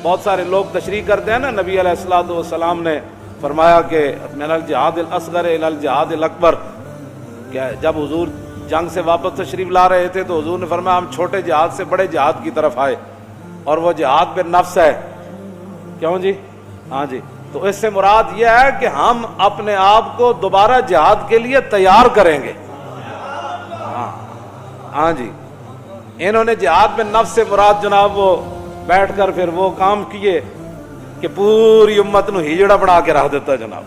بہت سارے لوگ تشریح کرتے ہیں نا، نبی علیہ الصلوۃ والسلام نے فرمایا کہ من الجہاد الاصغر الی الجہاد الاکبر، کہ جب حضور جنگ سے واپس تشریف لا رہے تھے تو حضور نے فرمایا ہم چھوٹے جہاد سے بڑے جہاد کی طرف آئے، اور وہ جہاد بالنفس ہے۔ کیوں جی؟ ہاں جی، تو اس سے مراد یہ ہے کہ ہم اپنے آپ کو دوبارہ جہاد کے لیے تیار کریں گے۔ ہاں جی، انہوں نے جہاد بالنفس سے مراد جناب وہ بیٹھ کر پھر وہ کام کیے کہ پوری امت نو ہجڑا بنا کے رکھ دیتا جناب،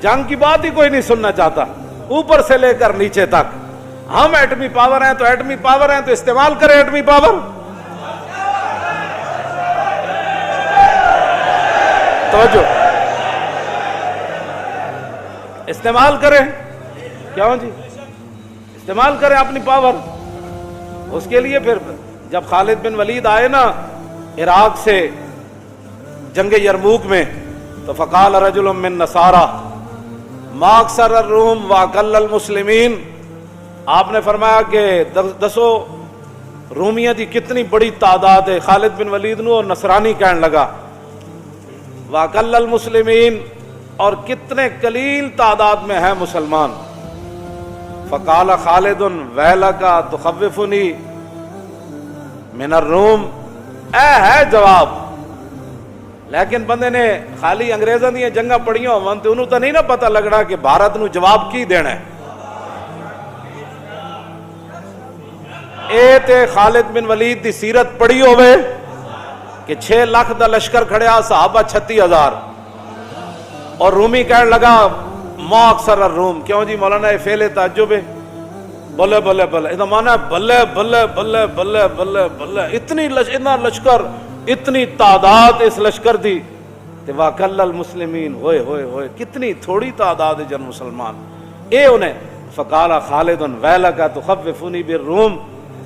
جنگ کی بات ہی کوئی نہیں سننا چاہتا، اوپر سے لے کر نیچے تک۔ ہم ایٹمی پاور ہیں تو ایٹمی پاور ہیں تو استعمال کریں ایٹمی پاور، توجہ، استعمال کریں۔ کیوں جی؟ استعمال کریں اپنی پاور۔ اس کے لیے پھر جب خالد بن ولید آئے نا عراق سے جنگ یرموک میں، تو فقال رجل من نصارى ما اکثر الروم واقل المسلمین، آپ نے فرمایا کہ دسو رومیہ دی کتنی بڑی تعداد ہے۔ خالد بن ولید نو اور نصرانی کہنے لگا واقل المسلمین، اور کتنے قلیل تعداد میں ہیں مسلمان۔ فقال خالد ویلک تخوفنی من الروم، اے ہے جواب، لیکن بندے نے خالی انگریزاں دی جنگاں پڑھیاں ہون تے انہوں تو نہیں نا پتہ لگنا کہ بھارت نو جواب کی دینا ہے۔ اے تے خالد بن ولید دی سیرت پڑھی ہوئے کہ 6 لاکھ دا لشکر کھڑیا، صحابہ 36,000، اور رومی کہنے لگا ما اکثر الروم۔ کیوں جی مولانا یہ فعل تعجب ہے، بلے بلے بلے، یہ مانا ہے بلے بلے بلے بلے بلے بلے، اتنا لشکر، اتنی تعداد اس لشکر دی، تے واقل المسلمین، ہوئے ہوئے ہوئے کتنی تھوڑی تعداد ہے جن مسلمان۔ اے انہیں فقال خالد ویلک تخوفنی بالروم،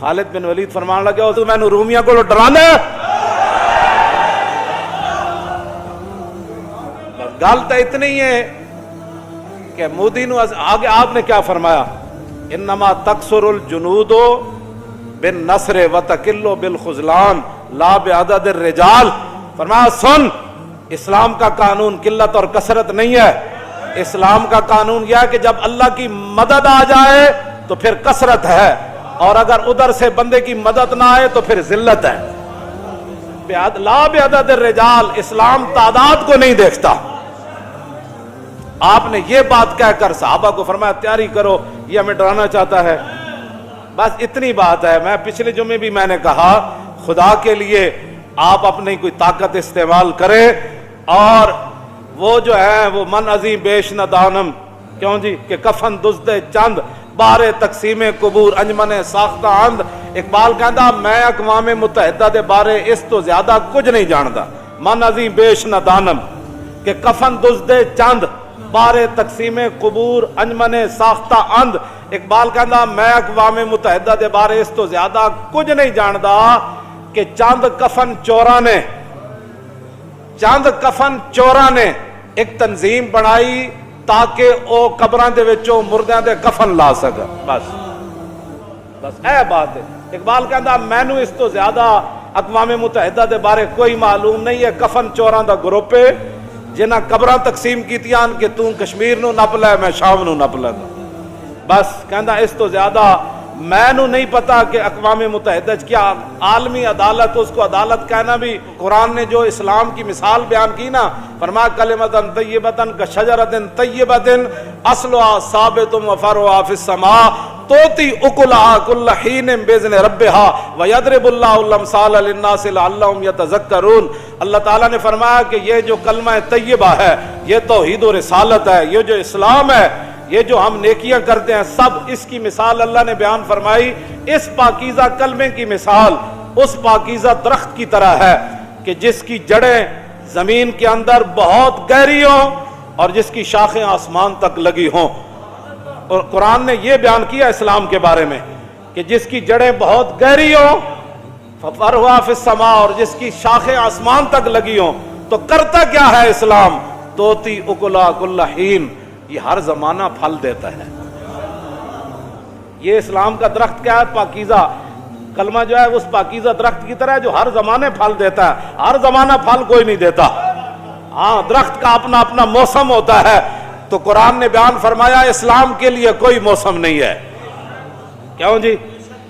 خالد بن ولید فرمان لگا تو میں نے رومیاں کو ڈرانا ہے۔ گل تو اتنی ہے کہ مودی نو آگے آپ نے کیا فرمایا، انما تکثر الجنود بالنصر وتقل بالخذلان لا بعدد الرجال۔ فرمایا سن، اسلام کا قانون قلت اور کثرت نہیں ہے، اسلام کا قانون یہ ہے کہ جب اللہ کی مدد آ جائے تو پھر کثرت ہے، اور اگر ادھر سے بندے کی مدد نہ آئے تو پھر ذلت ہے۔ لا بعدد الرجال، اسلام تعداد کو نہیں دیکھتا۔ آپ نے یہ بات کہہ کر صحابہ کو فرمایا تیاری کرو، یہ ہمیں ڈرانا چاہتا ہے۔ بس اتنی بات ہے۔ میں پچھلے جمعے بھی میں نے کہا خدا کے لیے آپ اپنی کوئی طاقت استعمال کریں، اور وہ جو ہے وہ من عظیم بیش ندانم، کیوں جی کہ کفن دزد چند بارے تقسیم قبور انجمن ساختہ اند۔ اقبال کہندا میں اقوام متحدہ دے بارے اس تو زیادہ کچھ نہیں جاندا، من عظیم بیش ندانم، کہ کفن دزد چند بارے تقسیم قبور انجمن ساختہ اند۔ اقبال کہندا میں اقوام متحدہ دے بارے اس تو زیادہ کچھ نہیں جاندا کہ چند کفن چوراں نے ایک تنظیم بنائی تاکہ او قبراں دے وچوں مردیاں دے کفن لا سکا۔ بس اے بات ہے۔ اقبال کہندا مینوں اس تو زیادہ اقوام متحدہ دے بارے کوئی معلوم نہیں ہے، کفن چوراں دا گروپ ہے جنہاں قبراں تقسیم کیتیاں کہ توں کشمیر نو نپ لے میں شام نو نپ لے۔ بس کہندا اس تو زیادہ میں نو نہیں پتا کہ اقوام متحدہ کیا عالمی عدالت، اس کو عدالت کہنا بھی قرآن نے جو اسلام کی مثال بیان کی نا، فرمایا کلمۃ طیبۃ کشجرۃ طیبۃ اصلها ثابت وفرعها فی السماء توتی اکلها کل حین باذن ربها ویضرب اللہ الامثال للناس لعلهم یتذکرون۔ اللہ تعالیٰ نے فرمایا کہ یہ جو کلمہ طیبہ ہے، یہ توحید و رسالت ہے، یہ جو اسلام ہے، یہ جو ہم نیکیاں کرتے ہیں، سب اس کی مثال اللہ نے بیان فرمائی۔ اس پاکیزہ کلمے کی مثال اس پاکیزہ درخت کی طرح ہے کہ جس کی جڑیں زمین کے اندر بہت گہری ہوں اور جس کی شاخیں آسمان تک لگی ہوں۔ اور قرآن نے یہ بیان کیا اسلام کے بارے میں کہ جس کی جڑیں بہت گہری ہوں، ففرعها فی السماء، اور جس کی شاخیں آسمان تک لگی ہوں۔ تو کرتا کیا ہے اسلام؟ توتی اکلها کل حین، یہ ہر زمانہ پھل دیتا ہے۔ یہ اسلام کا درخت کیا ہے؟ پاکیزہ کلمہ جو ہے اس پاکیزہ درخت کی طرح ہے جو ہر زمانے پھل دیتا ہے. ہر زمانہ پھل کوئی نہیں دیتا. ہاں درخت کا اپنا اپنا موسم ہوتا ہے. تو قرآن نے بیان فرمایا اسلام کے لیے کوئی موسم نہیں ہے. کیوں جی؟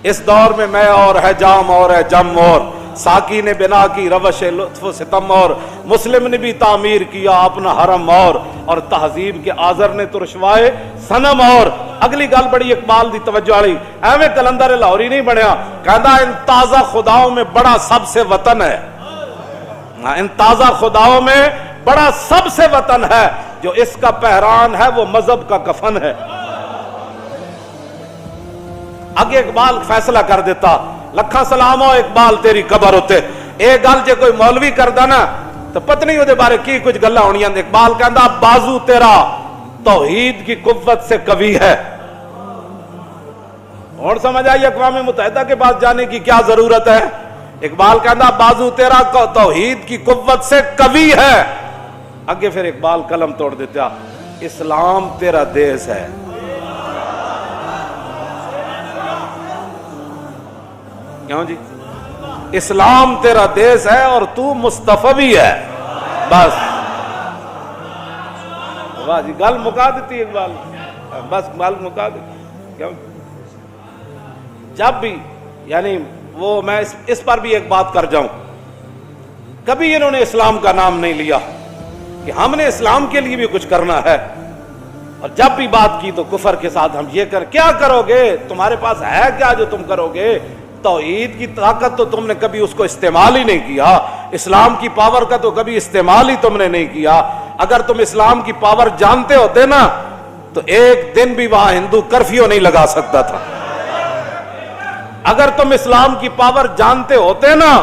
اس دور میں میں اور ہے جام اور ہے جم اور ساقی نے بنا کی روش لطف و ستم اور مسلم نے بھی تعمیر کیا اپنا حرم اور تہذیب کے آزر نے تو رشوائے صنم اور. اگلی گل بڑی اقبال دی توجہ والی. ایویں کلندر لاہوری نہیں بنیا. کہندا ان تازہ خداؤں میں بڑا سب سے وطن ہے. ان تازہ خداؤں میں بڑا سب سے وطن ہے جو اس کا پہران ہے وہ مذہب کا کفن ہے. اگے اقبال فیصلہ کر دیتا لکھاں سلام ہو اقبال تیری قبر ہوتے. ایک گل جے کوئی مولوی کردا نا تو پتہ نہیں وہ بارے کی کچھ گلاں ہونیاں. اقبال کہندا بازو تیرا توحید کی قوت سے قوی ہے. اور سمجھ آئی اقوام متحدہ کے پاس جانے کی کیا ضرورت ہے. اقبال کہندا بازو تیرا توحید کی قوت سے قوی ہے. اگے پھر اقبال قلم توڑ دیتا اسلام تیرا دیس ہے. کیوں جی؟ اسلام تیرا دیس ہے اور تو مصطفی ہے. بس واہ جی گل مکا دیتی اقبال. بس گل مکا دیتی. کیوں؟ جب بھی یعنی وہ میں اس پر بھی ایک بات کر جاؤں. کبھی انہوں نے اسلام کا نام نہیں لیا کہ ہم نے اسلام کے لیے بھی کچھ کرنا ہے. اور جب بھی بات کی تو کفر کے ساتھ ہم یہ کیا کرو گے؟ تمہارے پاس ہے کیا جو تم کرو گے؟ توحید کی طاقت تو تم نے کبھی اس کو استعمال ہی نہیں کیا. اسلام کی پاور کا تو کبھی استعمال ہی تم نے نہیں کیا. اگر تم اسلام کی پاور جانتے ہوتے نا تو ایک دن بھی وہاں ہندو کرفیو نہیں لگا سکتا تھا. اگر تم اسلام کی پاور جانتے ہوتے نا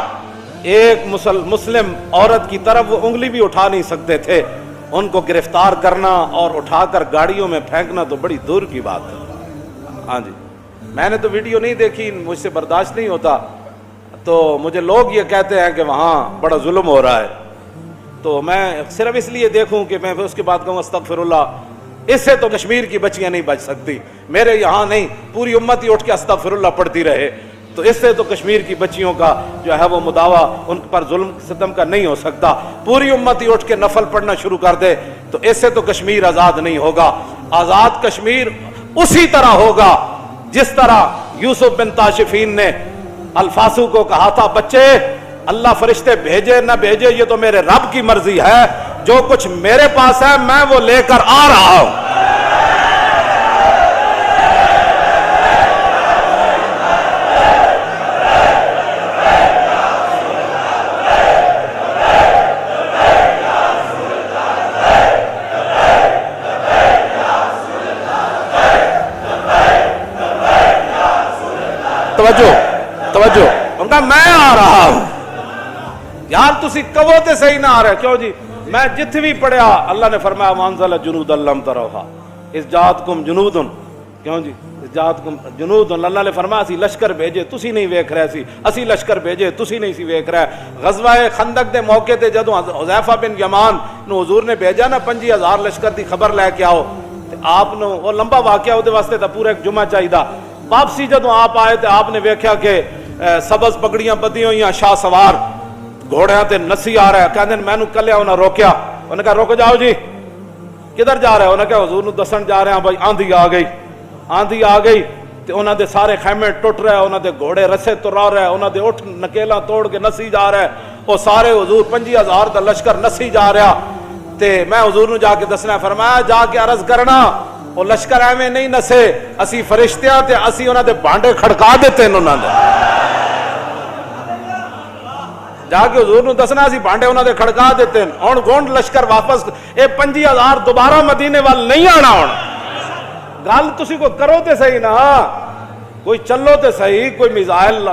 ایک مسلم عورت کی طرف وہ انگلی بھی اٹھا نہیں سکتے تھے. ان کو گرفتار کرنا اور اٹھا کر گاڑیوں میں پھینکنا تو بڑی دور کی بات ہے. ہاں جی میں نے تو ویڈیو نہیں دیکھی, مجھ سے برداشت نہیں ہوتا. تو مجھے لوگ یہ کہتے ہیں کہ وہاں بڑا ظلم ہو رہا ہے تو میں صرف اس لیے دیکھوں کہ میں اس کے بعد کہوں استغفر اللہ. اس سے تو کشمیر کی بچیاں نہیں بچ سکتی. میرے یہاں نہیں پوری امت ہی اٹھ کے استغفر اللہ پڑھتی رہے تو اس سے تو کشمیر کی بچیوں کا جو ہے وہ مداوع ان پر ظلم ستم کا نہیں ہو سکتا. پوری امت ہی اٹھ کے نفل پڑھنا شروع کر دے تو اس سے تو کشمیر آزاد نہیں ہوگا. آزاد کشمیر اسی طرح ہوگا جس طرح یوسف بن تاشفین نے الفاسو کو کہا تھا بچے اللہ فرشتے بھیجے نہ بھیجے یہ تو میرے رب کی مرضی ہے. جو کچھ میرے پاس ہے میں وہ لے کر آ رہا ہوں. توجہ ان کا میں آ رہا ہوں. یار تسی کہو تے صحیح نہ آ رہے. کیوں جی؟ میں جتھے بھی پڑھیا اللہ نے فرمایا وانزل جنود لم تروها اس جاتکم جنود. کیوں جی؟ اس جاتکم جنود. اللہ نے فرمایا اسی لشکر بھیجے تسی نہیں ویکھ رہے سی. اسی لشکر بھیجے تسی نہیں سی ویکھ رہے. غزوہ خندق دے موقع تے جدوں حذیفہ بن یمان نو حضور نے بھیجا نا 50,000 لشکر دی خبر لے کے آؤ تے آپ نو وہ لمبا واقعہ اودے واسطے تا پورا ایک جمعہ چاہیدا. واپسی جدوں آپ آئے تے آپ نے ویکھیا کہ سبز پگڑیاں بدی ہوئیاں شاہ سوار گھوڑیاں تے نسی آ رہا ہے. کہندے میں نو کلیا انہاں روکیا. انہوں نے کہا رک جاؤ جی کدھر جا رہے ہیں؟ انہوں نے کہا حضور نو دسن جا رہے ہیں بھائی آندھی آ گئی. آندھی آ گئی تے انہاں دے سارے خیمے ٹوٹ رہے, انہاں دے گھوڑے رسے ترا رہے, انہاں دے اٹھ نکیلا توڑ کے نسی جا رہے. وہ سارے حضور 50,000 دا لشکر نسی جا رہا. تے میں حضور نو جا کے دسنا فرمایا جا کے عرض کرنا وہ لشکر ایویں نہیں نسے اسی فرشتیاں تے اسی انہاں دے بانڈے کھڑکا دیتے ہیں. انہاں دے جا کے حضور نو دسنا اسی بانڈے انہاں دے کھڑکا دیتے ہیں. ہن گونڈ لشکر واپس اے 50,000 دوبارہ مدینے وال نہیں آنا. ہن گل تسی کو کرو تے صحیح نا, کوئی چلو تے صحیح, کوئی میزائل